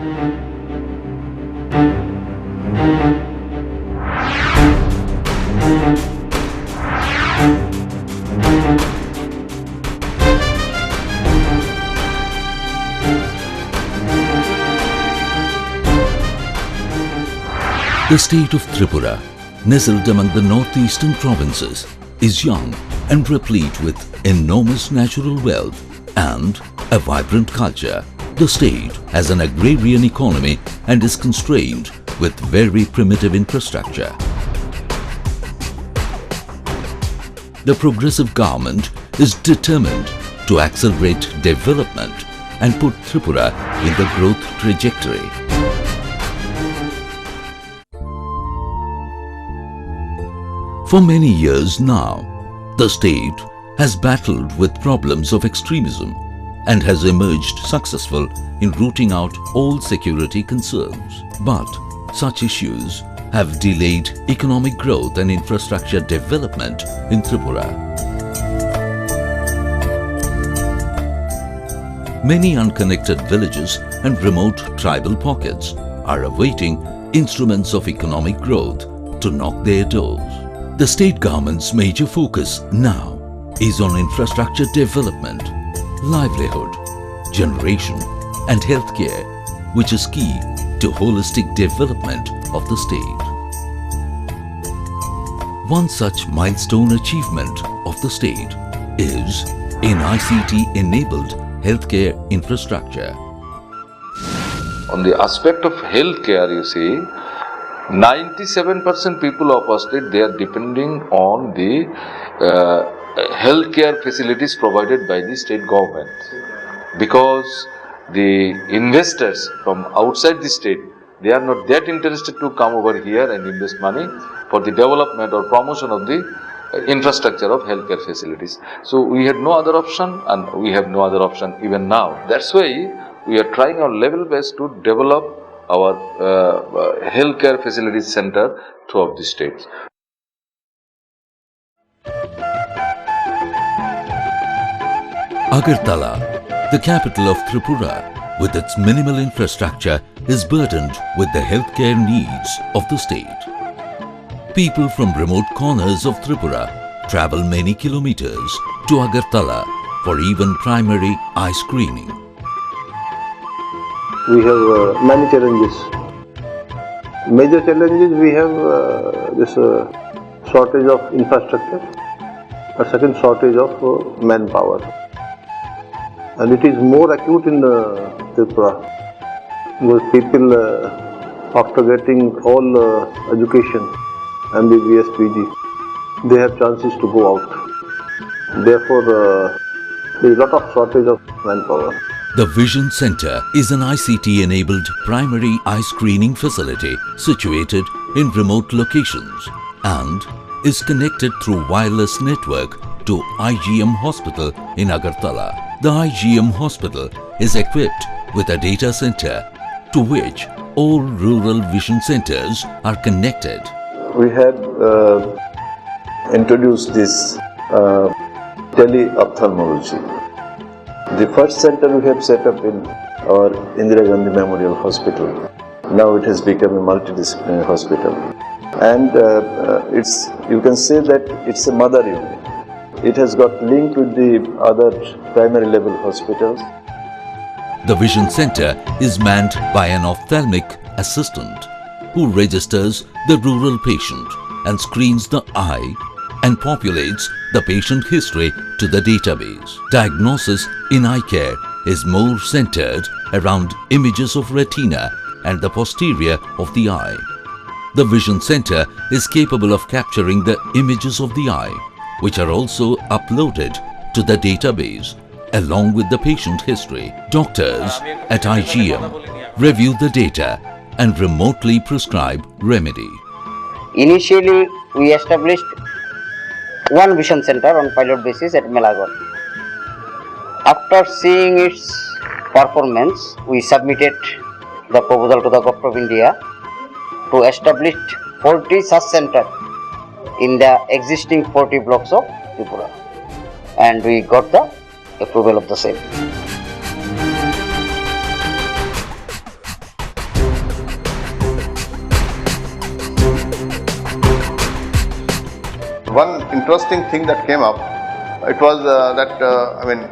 The state of Tripura, nestled among the northeastern provinces, is young and replete with enormous natural wealth and a vibrant culture. The state has an agrarian economy and is constrained with very primitive infrastructure. The progressive government is determined to accelerate development and put Tripura in the growth trajectory. For many years now, the state has battled with problems of extremism and has emerged successful in rooting out all security concerns. But such issues have delayed economic growth and infrastructure development in Tripura. Many unconnected villages and remote tribal pockets are awaiting instruments of economic growth to knock their doors. The state government's major focus now is on infrastructure development, livelihood, generation and healthcare, which is key to holistic development of the state. One such milestone achievement of the state is in ICT-enabled healthcare infrastructure. On the aspect of healthcare, you see, 97% people of our state, they are depending on the healthcare facilities provided by the state government, because the investors from outside the state, they are not that interested to come over here and invest money for the development or promotion of the infrastructure of healthcare facilities. So we had no other option, and we have no other option even now. That's why we are trying our level best to develop our healthcare facilities center throughout the states. Agartala, the capital of Tripura, with its minimal infrastructure, is burdened with the healthcare needs of the state. People from remote corners of Tripura travel many kilometers to Agartala for even primary eye screening. We have many challenges. Major challenges we have this shortage of infrastructure, a second shortage of manpower, and it is more acute in Tripura because people after getting all education, MBBS, PG, they have chances to go out. Therefore, there is a lot of shortage of manpower. The Vision Center is an ICT-enabled primary eye screening facility situated in remote locations and is connected through wireless network to IGM Hospital in Agartala. The IGM Hospital is equipped with a data center to which all rural vision centers are connected. We had introduced this tele-ophthalmology. The first center we have set up in our Indira Gandhi Memorial Hospital. Now it has become a multidisciplinary hospital, and you can say that it's a mother unit. It has got linked with the other primary level hospitals. The Vision Center is manned by an ophthalmic assistant who registers the rural patient and screens the eye and populates the patient history to the database. Diagnosis in eye care is more centered around images of retina and the posterior of the eye. The Vision Center is capable of capturing the images of the eye, which are also uploaded to the database along with the patient history. Doctors at IGM review the data and remotely prescribe remedy. Initially, we established one vision center on pilot basis at Melagon. After seeing its performance, we submitted the proposal to the Government of India to establish 40 such centers in the existing 40 blocks of Tripura, and we got the approval of the same. one interesting thing that came up, it was that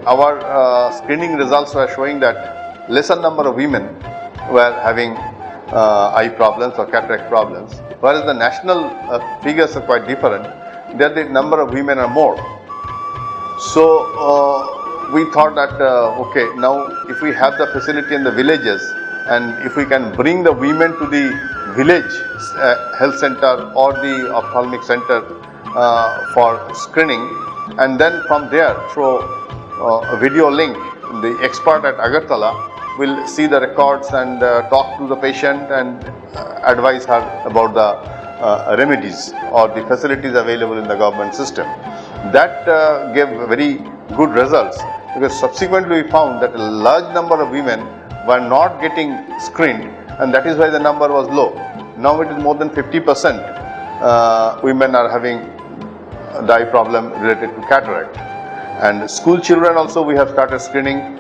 our screening results were showing that lesser number of women were having eye problems or cataract problems, whereas the national figures are quite different. There the number of women are more. So we thought that okay, now if we have the facility in the villages and if we can bring the women to the village health center or the ophthalmic center for screening, and then from there through a video link, the expert at Agartala will see the records and talk to the patient and advise her about the remedies or the facilities available in the government system. That gave very good results, because subsequently we found that a large number of women were not getting screened, and that is why the number was low. Now it is more than 50% women are having the eye problem related to cataract. And school children also we have started screening.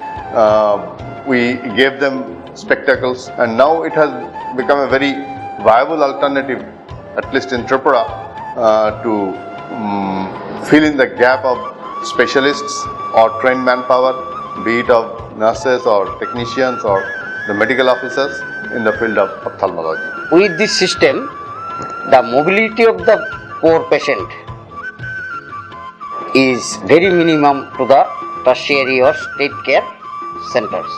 We gave them spectacles, and now it has become a very viable alternative, at least in Tripura, to fill in the gap of specialists or trained manpower, be it of nurses or technicians or the medical officers in the field of ophthalmology. With this system, the mobility of the poor patient is very minimum to the tertiary or state care centers,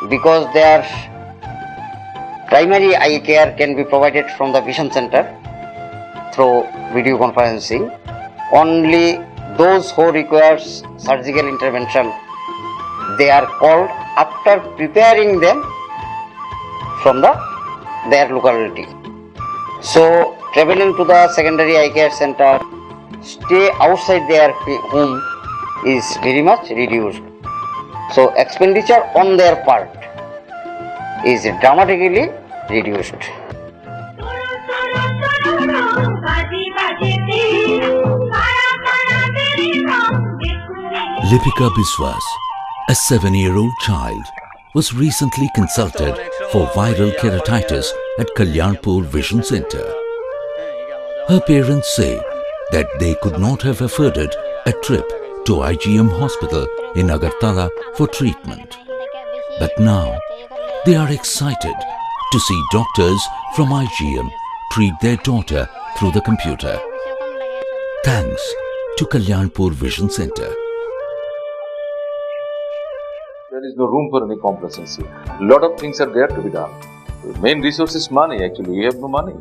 because their primary eye care can be provided from the vision center through video conferencing. Only those who requires surgical intervention, they are called after preparing them from their locality. So traveling to the secondary eye care center, stay outside their home is very much reduced. So expenditure on their part is dramatically reduced. Lipika Biswas, a 7-year-old child, was recently consulted for viral keratitis at Kalyanpur Vision Center. Her parents say that they could not have afforded a trip to IGM Hospital in Agartala for treatment. But now they are excited to see doctors from IGM treat their daughter through the computer. Thanks to Kalyanpur Vision Center. There is no room for any complacency. A lot of things are there to be done. The main resource is money. Actually, we have no money.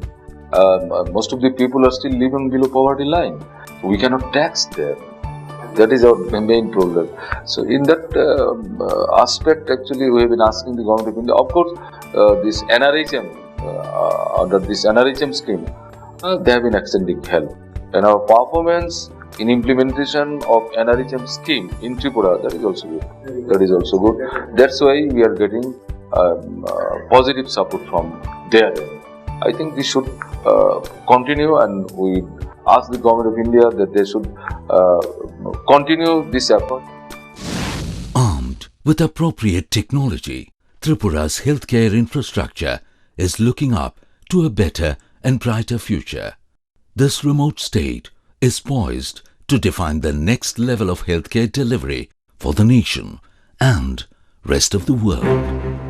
Most of the people are still living below poverty line. We cannot tax them. That is our main problem. So in that aspect, actually, we have been asking the government of India. Of course, this NRHM, under this NRHM scheme, they have been extending help. And our performance in implementation of NRHM scheme in Tripura, that is also good. That is also good. That's why we are getting positive support from there. I think this should continue, and we ask the government of India that they should continue this effort. Armed with appropriate technology, Tripura's healthcare infrastructure is looking up to a better and brighter future. This remote state is poised to define the next level of healthcare delivery for the nation and rest of the world.